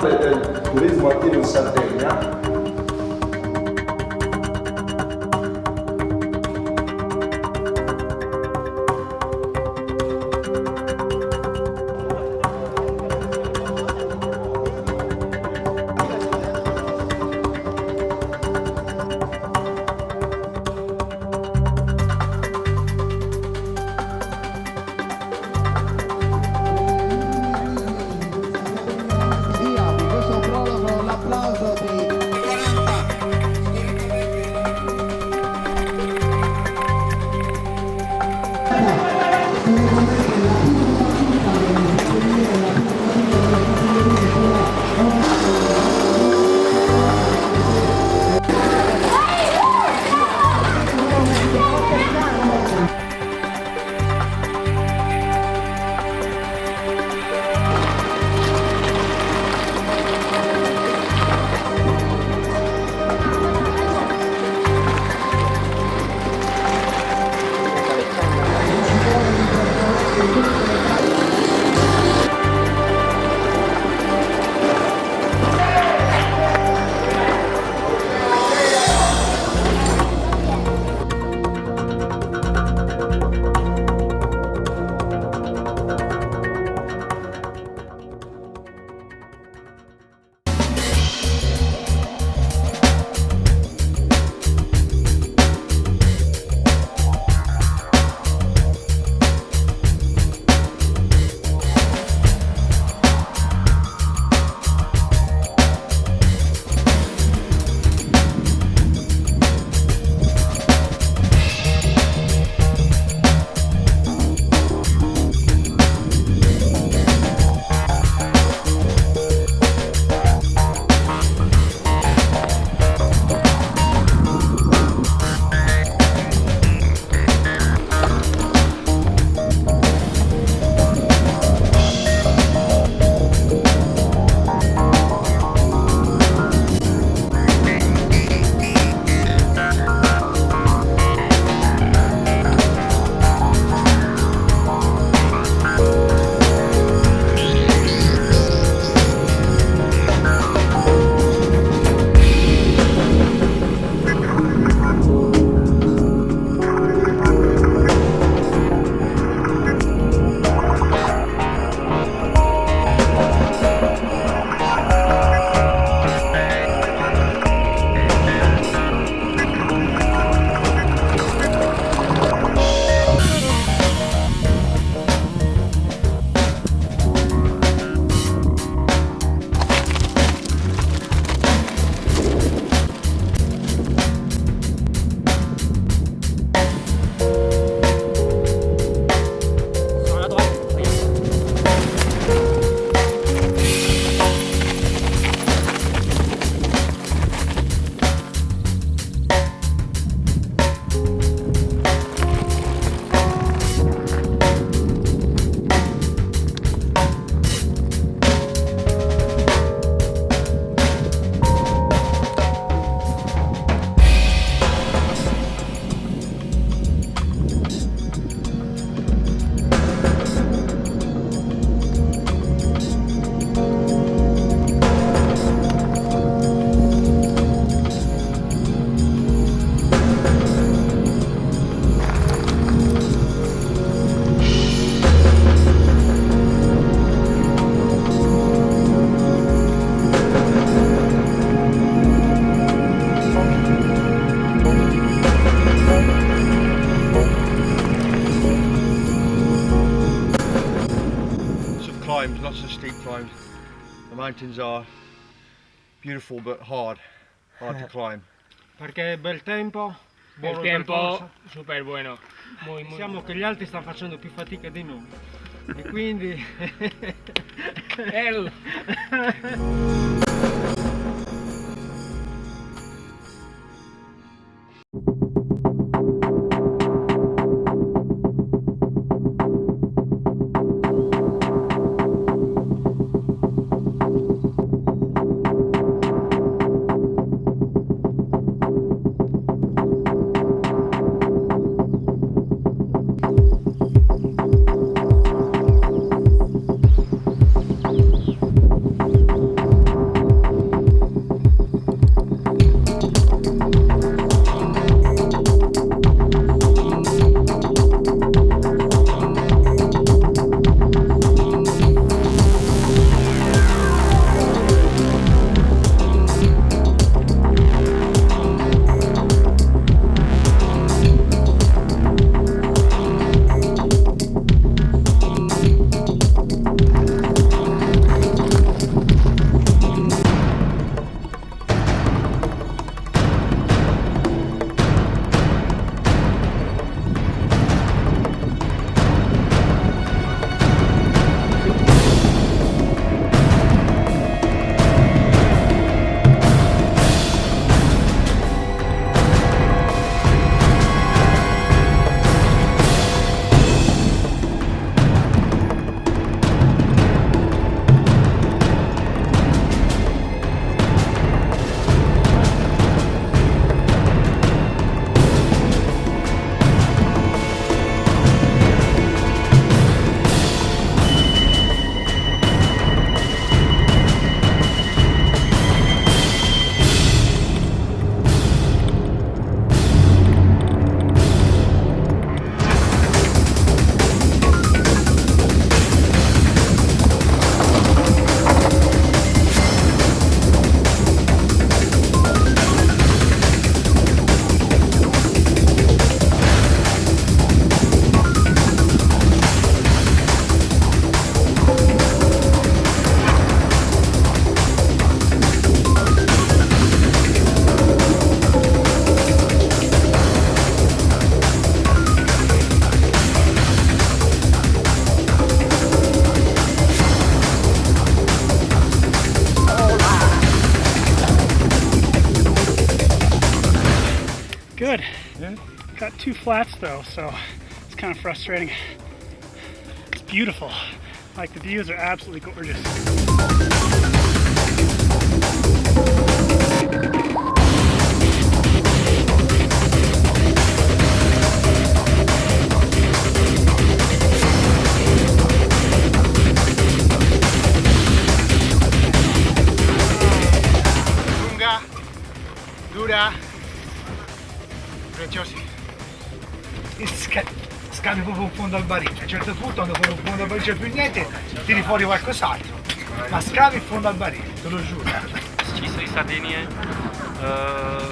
del turismo attivo in Sardegna. Lots of steep climbs. The mountains are beautiful but hard to climb. Perché bel tempo, Il tempo super bueno. Muy, muy diciamo che gli altri stanno facendo più fatica di noi e quindi two flats though, so it's kind of frustrating. It's beautiful. Like the views are absolutely gorgeous. Lunga, dura, preciosi. Scavi proprio in fondo al barile. A un certo punto, quando fuori in fondo al barile c'è più niente, tiri fuori qualcos'altro. Ma scavi in fondo al barile, te lo giuro. Z čísly Sardinie,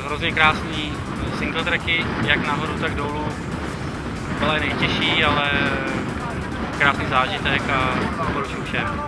hrozně krásný single tracky, jak nahoru, tak dolů. Byla nejtěžší, ale krásný zážitek a doporučuji všem.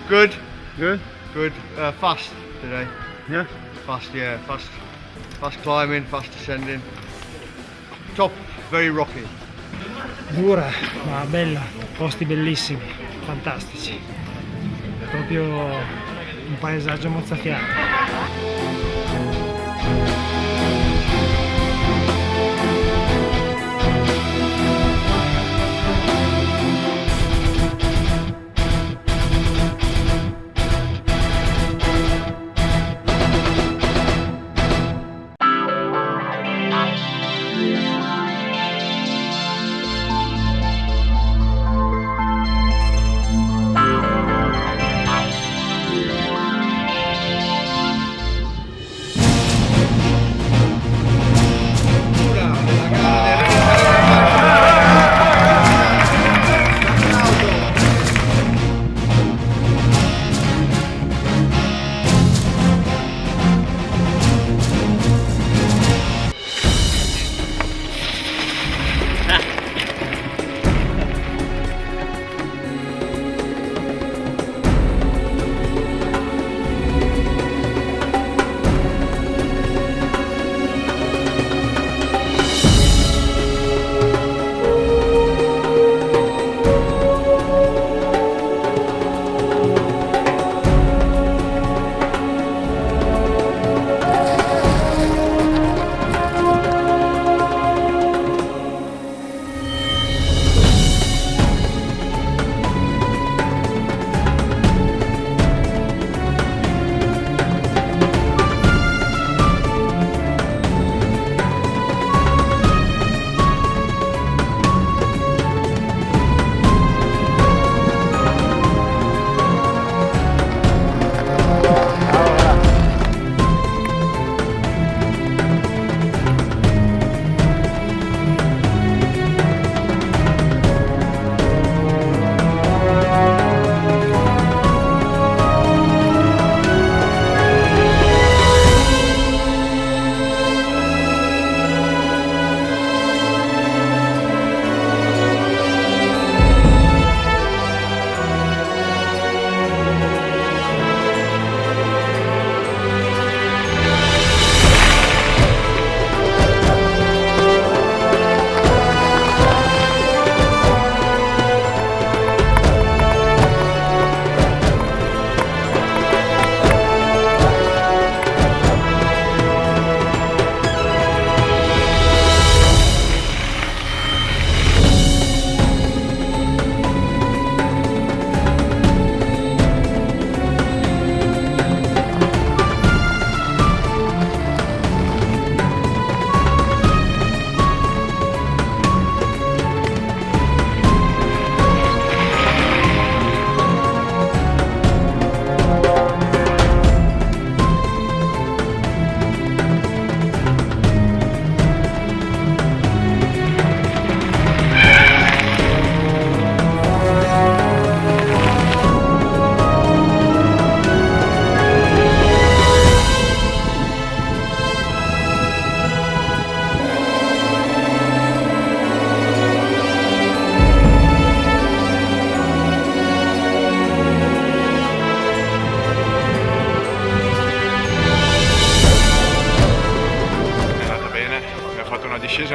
Good. Good? Good. Fast today. Yeah? Fast, yeah. Fast climbing, fast descending. Top, very rocky. Dura, ma bella, posti bellissimi, fantastici. Proprio un paesaggio mozzafiato.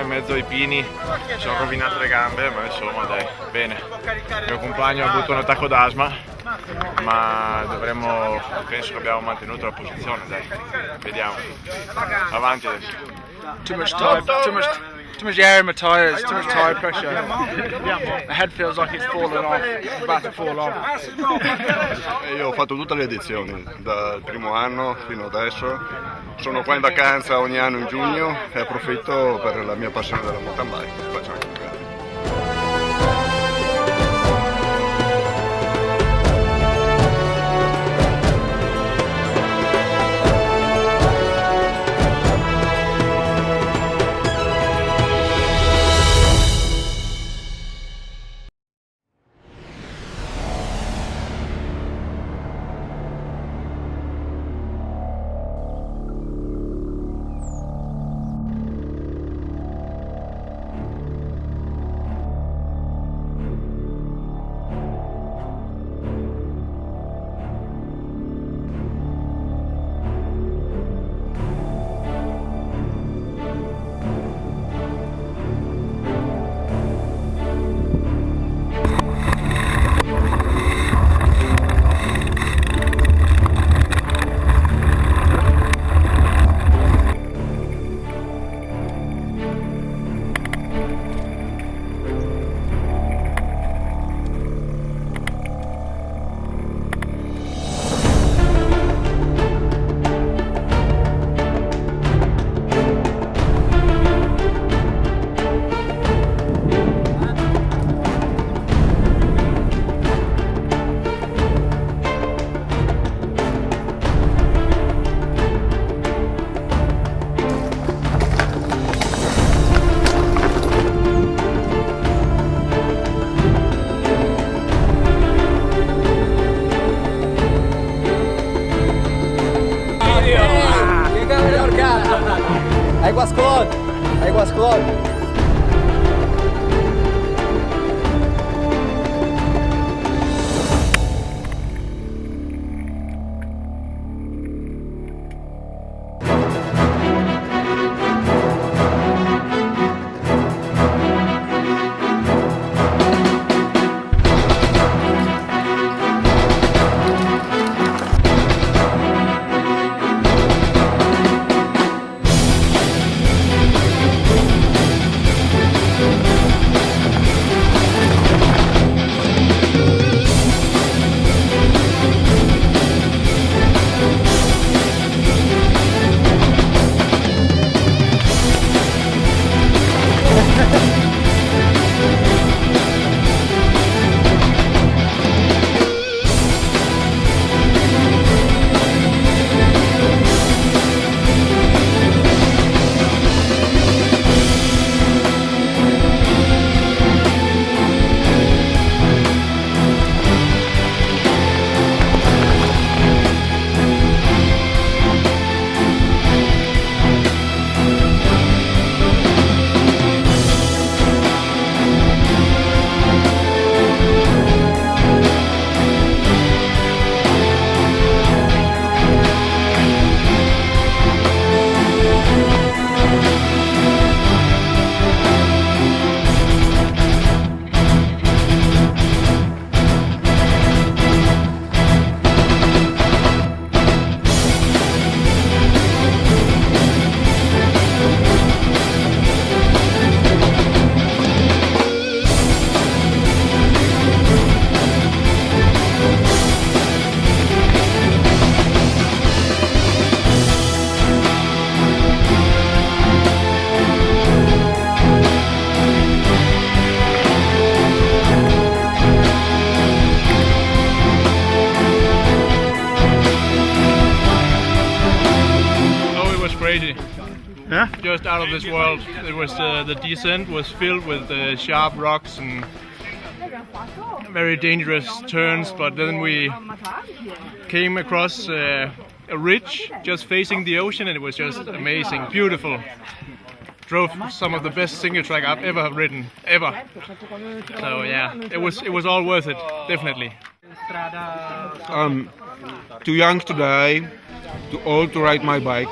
in mezzo ai pini, mi sono rovinato le gambe, ma insomma dai, bene. Il mio compagno ha avuto un attacco d'asma, ma penso che abbiamo mantenuto la posizione, dai, vediamo. Avanti adesso. Too much air in my tires, too much tire pressure. My head feels like it's falling off, it's about to fall off. Io ho fatto tutte le edizioni, dal primo anno fino adesso. Sono qua in vacanza ogni anno in giugno e approfitto per la mia passione della mountain bike. Faccio anche gare. Água Claude. Yeah? Just out of this world. It was the descent was filled with sharp rocks and very dangerous turns, but then we came across a ridge just facing the ocean, and it was just amazing, beautiful. Drove some of the best single track I've ever ridden, ever. So yeah, it was all worth it, definitely. I'm too young to die, too old to ride my bike.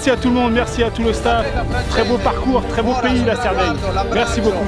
merci à tout le monde, merci à tout le staff. Très beau parcours, très beau pays la Sardaigne. Merci beaucoup.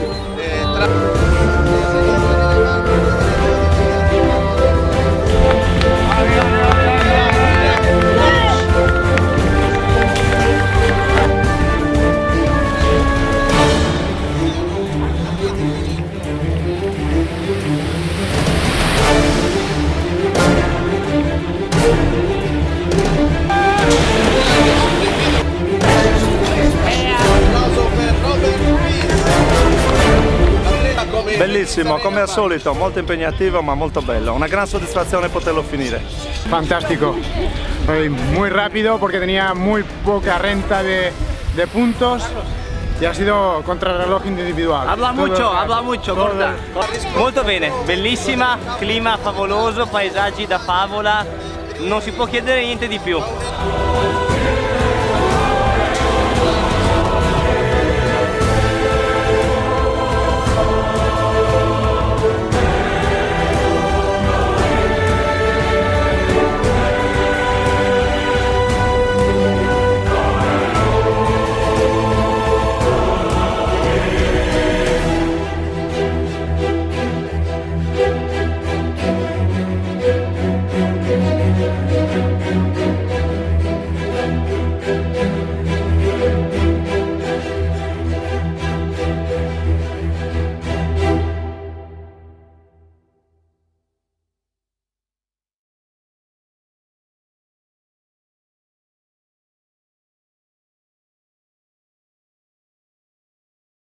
Bellissimo, come al solito, molto impegnativo ma molto bello. Una gran soddisfazione poterlo finire. Fantástico, muy rápido porque tenía muy poca renta de puntos y ha sido contrarreloj individual. Habla mucho, corta. Molto bene, bellissima, clima favoloso, paesaggi da favola, non si può chiedere niente di più.